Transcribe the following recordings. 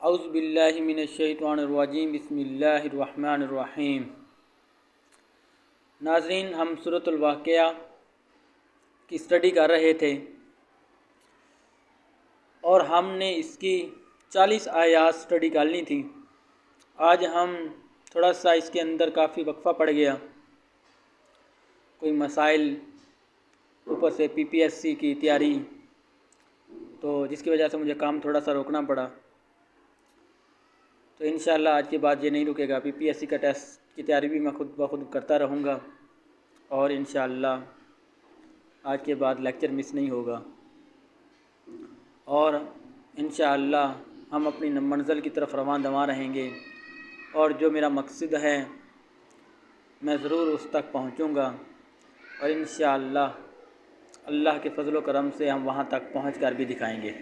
اعوذ باللہ من الشیطان الرجیم بسم اللہ الرحمن الرحیم۔ ناظرین، ہم سورۃ الواقعہ کی اسٹڈی کر رہے تھے اور ہم نے اس کی 40 آیات اسٹڈی کر لی تھی۔ آج ہم تھوڑا سا اس کے اندر کافی وقفہ پڑ گیا، کوئی مسائل اوپر سے PPSC کی تیاری، تو جس کی وجہ سے مجھے کام تھوڑا سا روکنا پڑا۔ تو انشاءاللہ آج کے بعد یہ نہیں رکے گا، PPSC کا ٹیسٹ کی تیاری بھی میں خود بخود کرتا رہوں گا اور انشاءاللہ آج کے بعد لیکچر مس نہیں ہوگا، اور انشاءاللہ ہم اپنی منزل کی طرف رواں دواں رہیں گے، اور جو میرا مقصد ہے میں ضرور اس تک پہنچوں گا، اور انشاءاللہ اللہ کے فضل و کرم سے ہم وہاں تک پہنچ کر بھی دکھائیں گے،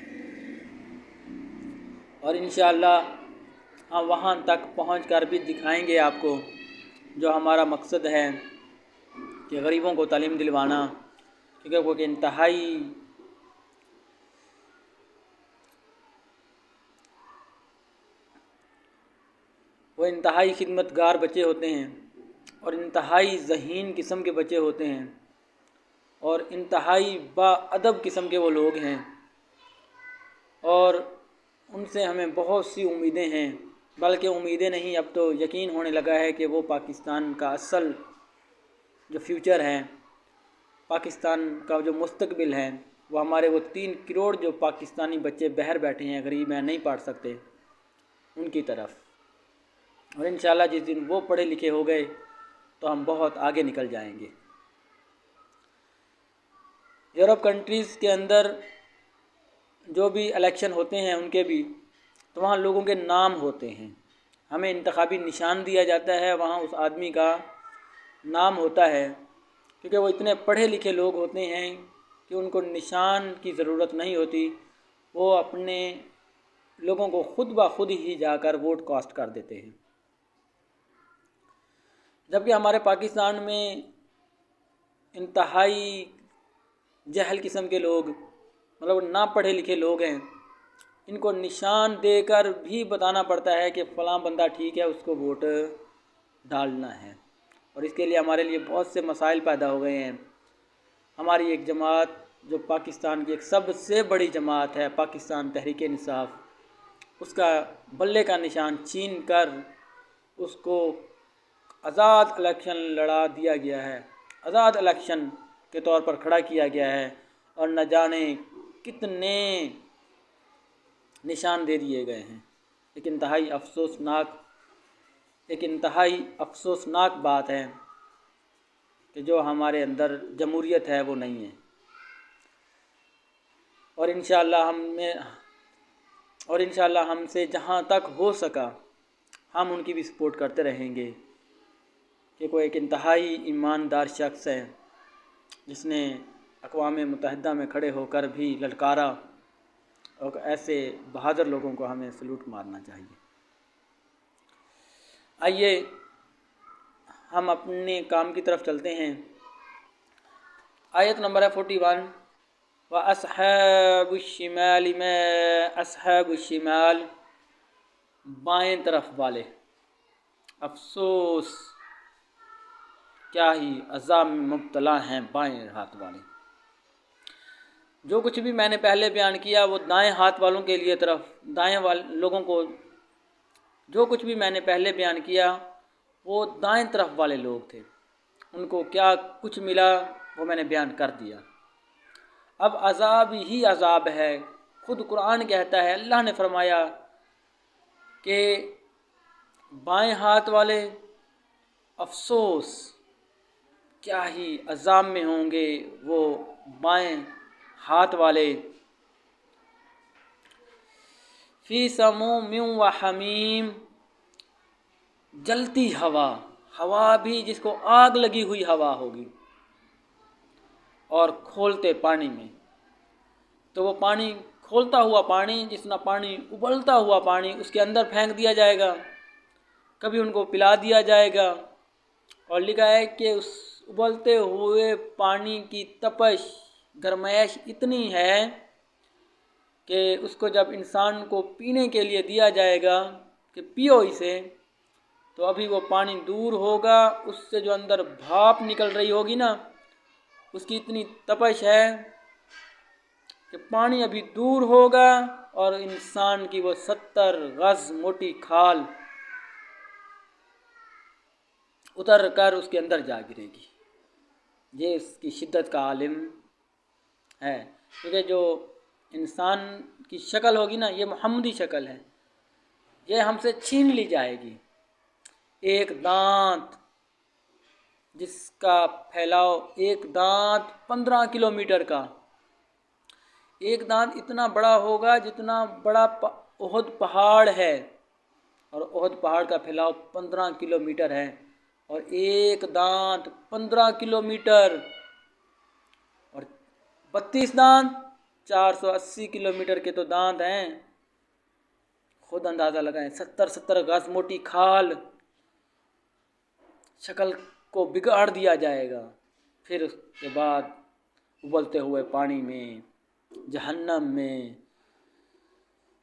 اور انشاءاللہ ہم وہاں تک پہنچ کر بھی دکھائیں گے آپ کو جو ہمارا مقصد ہے کہ غریبوں کو تعلیم دلوانا، کیونکہ وہ انتہائی خدمت گار بچے ہوتے ہیں، اور انتہائی ذہین قسم کے بچے ہوتے ہیں، اور انتہائی با ادب قسم کے وہ لوگ ہیں، اور ان سے ہمیں بہت سی امیدیں ہیں، بلکہ امیدیں نہیں، اب تو یقین ہونے لگا ہے کہ وہ پاکستان کا اصل جو فیوچر ہے، پاکستان کا جو مستقبل ہے، وہ ہمارے وہ 3 کروڑ جو پاکستانی بچے باہر بیٹھے ہیں، غریب ہیں، نہیں پڑھ سکتے، ان کی طرف، اور انشاءاللہ جس دن وہ پڑھے لکھے ہو گئے تو ہم بہت آگے نکل جائیں گے۔ یورپ کنٹریز کے اندر جو بھی الیکشن ہوتے ہیں ان کے بھی، تو وہاں لوگوں کے نام ہوتے ہیں، ہمیں انتخابی نشان دیا جاتا ہے، وہاں اس آدمی کا نام ہوتا ہے، کیونکہ وہ اتنے پڑھے لکھے لوگ ہوتے ہیں کہ ان کو نشان کی ضرورت نہیں ہوتی، وہ اپنے لوگوں کو خود بخود ہی جا کر ووٹ کاسٹ کر دیتے ہیں۔ جبکہ ہمارے پاکستان میں انتہائی جہل قسم کے لوگ، مطلب نہ پڑھے لکھے لوگ ہیں، ان کو نشان دے کر بھی بتانا پڑتا ہے کہ فلاں بندہ ٹھیک ہے، اس کو ووٹ ڈالنا ہے، اور اس کے لیے ہمارے لیے بہت سے مسائل پیدا ہو گئے ہیں۔ ہماری ایک جماعت جو پاکستان کی ایک سب سے بڑی جماعت ہے، پاکستان تحریک انصاف، اس کا بلے کا نشان چھین کر اس کو آزاد الیکشن لڑا دیا گیا ہے، آزاد الیکشن کے طور پر کھڑا کیا گیا ہے، اور نہ جانے کتنے نشان دے دیے گئے ہیں۔ ایک انتہائی افسوسناک بات ہے کہ جو ہمارے اندر جمہوریت ہے وہ نہیں ہے، اور انشاءاللہ ہم سے جہاں تک ہو سکا ہم ان کی بھی سپورٹ کرتے رہیں گے، کہ کوئی ایک انتہائی ایماندار شخص ہے جس نے اقوام متحدہ میں کھڑے ہو کر بھی للکارا، اور ایسے بہادر لوگوں کو ہمیں سلوٹ مارنا چاہیے۔ آئیے ہم اپنے کام کی طرف چلتے ہیں۔ آیت نمبر ہے 41، وَأَصْحَابُ الشِّمَالِ مَا أَصْحَابُ الشِّمَالِ، بائیں طرف والے، افسوس کیا ہی عذاب میں مبتلا ہیں بائیں ہاتھ والے۔ جو کچھ بھی میں نے پہلے بیان کیا وہ دائیں ہاتھ والوں کے لیے دائیں لوگوں کو جو کچھ بھی میں نے پہلے بیان کیا وہ دائیں طرف والے لوگ تھے، ان کو کیا کچھ ملا وہ میں نے بیان کر دیا۔ اب عذاب ہی عذاب ہے، خود قرآن کہتا ہے، اللہ نے فرمایا کہ بائیں ہاتھ والے افسوس کیا ہی عذاب میں ہوں گے وہ بائیں ہاتھ والے، فی سموم و حمیم، جلتی ہوا بھی جس کو آگ لگی ہوئی ہوا ہوگی، اور کھولتے پانی میں، تو وہ پانی کھولتا ہوا پانی، جتنا پانی ابلتا ہوا پانی اس کے اندر پھینک دیا جائے گا، کبھی ان کو پلا دیا جائے گا، اور لکھا ہے کہ اس ابلتے ہوئے پانی کی تپش گرمائش اتنی ہے کہ اس کو جب انسان کو پینے کے لیے دیا جائے گا کہ پیو اسے، تو ابھی وہ پانی دور ہوگا، اس سے جو اندر بھاپ نکل رہی ہوگی نا، اس کی اتنی تپش ہے کہ پانی ابھی دور ہوگا اور انسان کی وہ 70 غز موٹی کھال اتر کر اس کے اندر جا گرے گی۔ یہ اس کی شدت کا عالم ہے، کیونکہ جو انسان کی شکل ہوگی نا، یہ محمدی شکل ہے، یہ ہم سے چھین لی جائے گی۔ ایک دانت جس کا پھیلاؤ، ایک دانت 15 کلومیٹر کا، ایک دانت اتنا بڑا ہوگا جتنا بڑا احد پہاڑ ہے، اور احد پہاڑ کا پھیلاؤ 15 کلومیٹر ہے، اور ایک دانت 15 کلومیٹر اور 32 دانت 480 کلومیٹر کے تو دانت ہیں، خود اندازہ لگائیں۔ 70 غز موٹی کھال، شکل کو بگاڑ دیا جائے گا۔ پھر اس کے بعد ابلتے ہوئے پانی میں، جہنم میں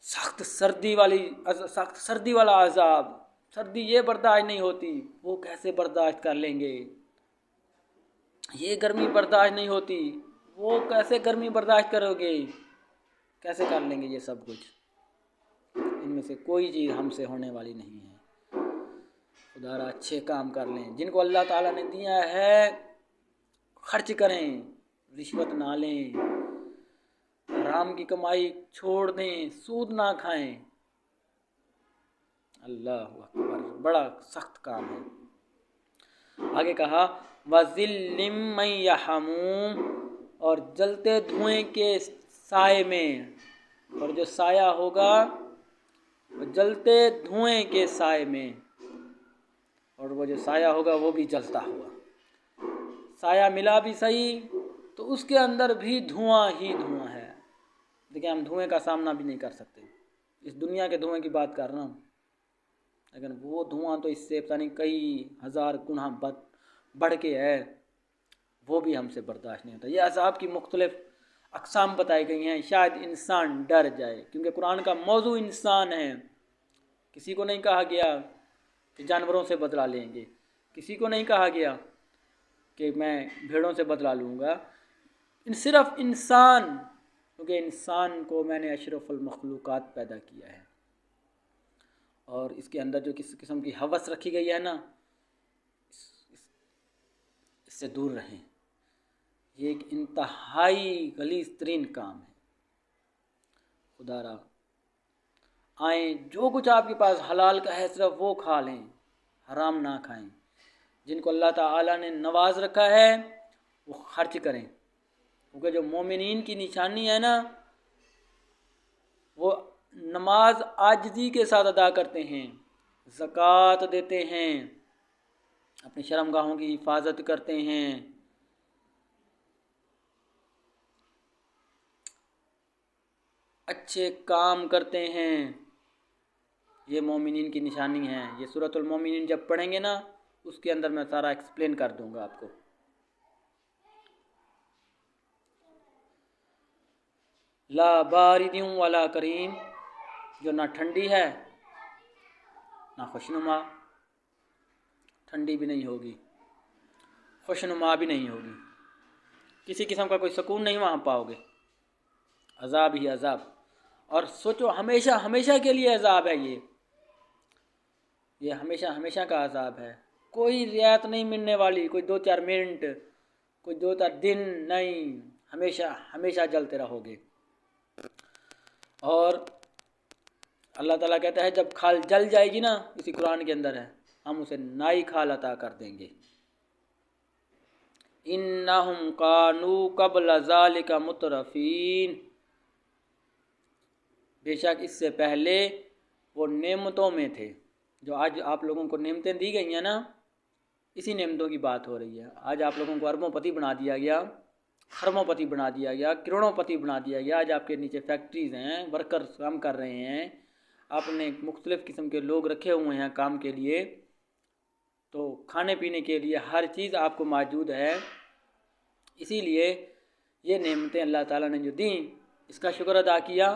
سخت سردی والا عذاب۔ سردی یہ برداشت نہیں ہوتی، وہ کیسے برداشت کر لیں گے؟ یہ گرمی برداشت نہیں ہوتی، وہ کیسے گرمی برداشت کرو گے؟ کیسے کر لیں گے یہ سب کچھ؟ ان میں سے کوئی چیز ہم سے ہونے والی نہیں ہے۔ خدا را اچھے کام کر لیں، جن کو اللہ تعالیٰ نے دیا ہے خرچ کریں، رشوت نہ لیں، حرام کی کمائی چھوڑ دیں، سود نہ کھائیں۔ اللہ اکبر، بڑا سخت کام ہے۔ آگے کہا وَظِلٍّ مِّن يَحْمُومٍ، اور جلتے دھوئیں کے سائے میں، اور جو سایہ ہوگا وہ جلتے دھوئیں کے سائے میں، اور وہ جو سایہ ہوگا وہ بھی جلتا ہوا۔ سایہ ملا بھی صحیح تو اس کے اندر بھی دھواں ہی دھواں ہے۔ دیکھیں ہم دھوئیں کا سامنا بھی نہیں کر سکتے، اس دنیا کے دھوئیں کی بات کر رہا ہوں، لیکن وہ دھواں تو اس سے پتہ نہیں کئی ہزار گنا بڑھ کے ہے، وہ بھی ہم سے برداشت نہیں ہوتا۔ یہ عذاب کی مختلف اقسام بتائی گئی ہیں، شاید انسان ڈر جائے، کیونکہ قرآن کا موضوع انسان ہے۔ کسی کو نہیں کہا گیا کہ جانوروں سے بدلہ لیں گے، کسی کو نہیں کہا گیا کہ میں بھیڑوں سے بدلہ لوں گا، صرف انسان، کیونکہ انسان کو میں نے اشرف المخلوقات پیدا کیا ہے، اور اس کے اندر جو کس قسم کی ہوس رکھی گئی ہے نا، اس سے دور رہیں۔ یہ ایک انتہائی غلیظ ترین کام ہے۔ خدا را آئیں، جو کچھ آپ کے پاس حلال کا ہے صرف وہ کھا لیں، حرام نہ کھائیں۔ جن کو اللہ تعالیٰ نے نواز رکھا ہے وہ خرچ کریں، کیونکہ جو مومنین کی نشانی ہے نا، وہ نماز عاجزی کے ساتھ ادا کرتے ہیں، زکوٰۃ دیتے ہیں، اپنی شرمگاہوں کی حفاظت کرتے ہیں، اچھے کام کرتے ہیں۔ یہ مومنین کی نشانی ہے۔ یہ سورۃ المومنین جب پڑھیں گے نا، اس کے اندر میں سارا ایکسپلین کر دوں گا آپ کو۔ لا بارد ولا کریم، جو نہ ٹھنڈی ہے نہ خوشنما، ٹھنڈی بھی نہیں ہوگی، خوشنما بھی نہیں ہوگی، کسی قسم کا کوئی سکون نہیں وہاں پاؤ گے، عذاب ہی عذاب۔ اور سوچو ہمیشہ ہمیشہ کے لیے عذاب ہے، یہ ہمیشہ ہمیشہ کا عذاب ہے، کوئی رعایت نہیں ملنے والی، کوئی 2-4 منٹ، کوئی 2-4 دن نہیں، ہمیشہ ہمیشہ جلتے رہو گے۔ اور اللہ تعالیٰ کہتا ہے جب کھال جل جائے گی نا، اسی قرآن کے اندر ہے، ہم اسے نئی کھال عطا کر دیں گے۔ انہم کانوا قبل ذالک مترفین، بے شک اس سے پہلے وہ نعمتوں میں تھے۔ جو آج آپ لوگوں کو نعمتیں دی گئی ہیں نا، اسی نعمتوں کی بات ہو رہی ہے۔ آج آپ لوگوں کو اربوں پتی بنا دیا گیا، خربوں پتی بنا دیا گیا، کروڑوں پتی بنا دیا گیا۔ آج آپ کے نیچے فیکٹریز ہیں، ورکرز کام کر رہے ہیں، آپ نے مختلف قسم کے لوگ رکھے ہوئے ہیں کام کے لیے، تو کھانے پینے کے لیے ہر چیز آپ کو موجود ہے۔ اسی لیے یہ نعمتیں اللہ تعالیٰ نے جو دیں، اس کا شکر ادا کیا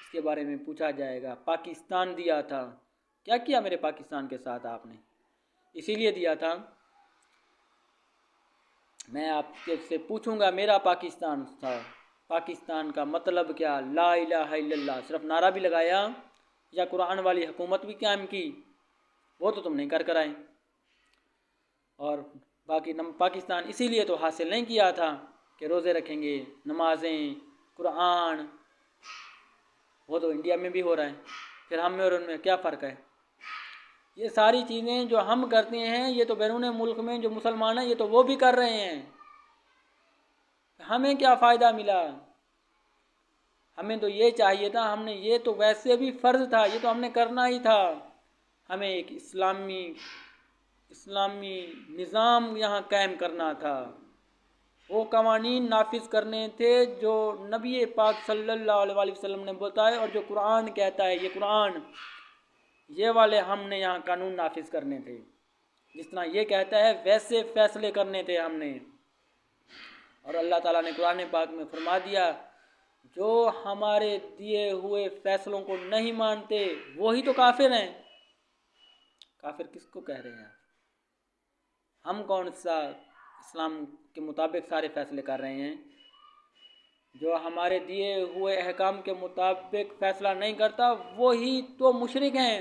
اس کے بارے میں پوچھا جائے گا۔ پاکستان دیا تھا، کیا کیا میرے پاکستان کے ساتھ آپ نے؟ اسی لیے دیا تھا۔ میں آپ سے پوچھوں گا، میرا پاکستان تھا، پاکستان کا مطلب کیا؟ لا الہ الا اللہ، صرف نعرہ بھی لگایا یا قرآن والی حکومت بھی قائم کی؟ وہ تو تم نہیں کر آئے۔ اور باقی پاکستان اسی لیے تو حاصل نہیں کیا تھا کہ روزے رکھیں گے، نمازیں، قرآن، وہ تو انڈیا میں بھی ہو رہا ہے، پھر ہم میں اور ان میں کیا فرق ہے؟ یہ ساری چیزیں جو ہم کرتے ہیں یہ تو بیرون ملک میں جو مسلمان ہیں یہ تو وہ بھی کر رہے ہیں، ہمیں کیا فائدہ ملا؟ ہمیں تو یہ چاہیے تھا، ہم نے یہ تو ویسے بھی فرض تھا، یہ تو ہم نے کرنا ہی تھا، ہمیں ایک اسلامی نظام یہاں قائم کرنا تھا، وہ قوانین نافذ کرنے تھے جو نبی پاک صلی اللہ علیہ وسلم نے بتائے اور جو قرآن کہتا ہے، یہ قرآن، یہ والے ہم نے یہاں قانون نافذ کرنے تھے، جس طرح یہ کہتا ہے ویسے فیصلے کرنے تھے ہم نے۔ اور اللہ تعالیٰ نے قرآن پاک میں فرما دیا، جو ہمارے دیے ہوئے فیصلوں کو نہیں مانتے وہی تو کافر ہیں۔ کافر کس کو کہہ رہے ہیں؟ ہم کون سا اسلام کے مطابق سارے فیصلے کر رہے ہیں؟ جو ہمارے دیے ہوئے احکام کے مطابق فیصلہ نہیں کرتا وہی تو مشرک ہیں،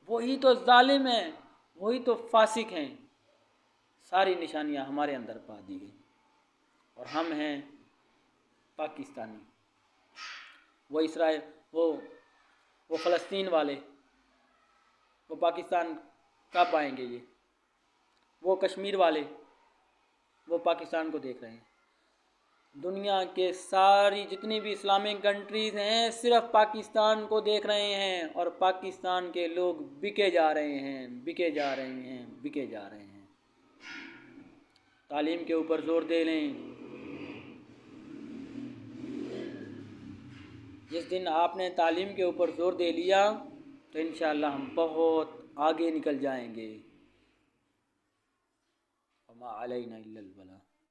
وہی تو ظالم ہیں، وہی تو فاسق ہیں۔ ساری نشانیاں ہمارے اندر پا دی گئی، اور ہم ہیں پاکستانی۔ وہ اسرائیل، وہ فلسطین والے، وہ پاکستان کب آئیں گے؟ یہ وہ کشمیر والے، وہ پاکستان کو دیکھ رہے ہیں۔ دنیا کے ساری جتنی بھی اسلامک کنٹریز ہیں صرف پاکستان کو دیکھ رہے ہیں، اور پاکستان کے لوگ بکے جا رہے ہیں، بکے جا رہے ہیں، بکے جا رہے ہیں۔ تعلیم کے اوپر زور دے لیں۔ جس دن آپ نے تعلیم کے اوپر زور دے لیا تو انشاءاللہ ہم بہت آگے نکل جائیں گے۔ وما علینا الا البلاغ۔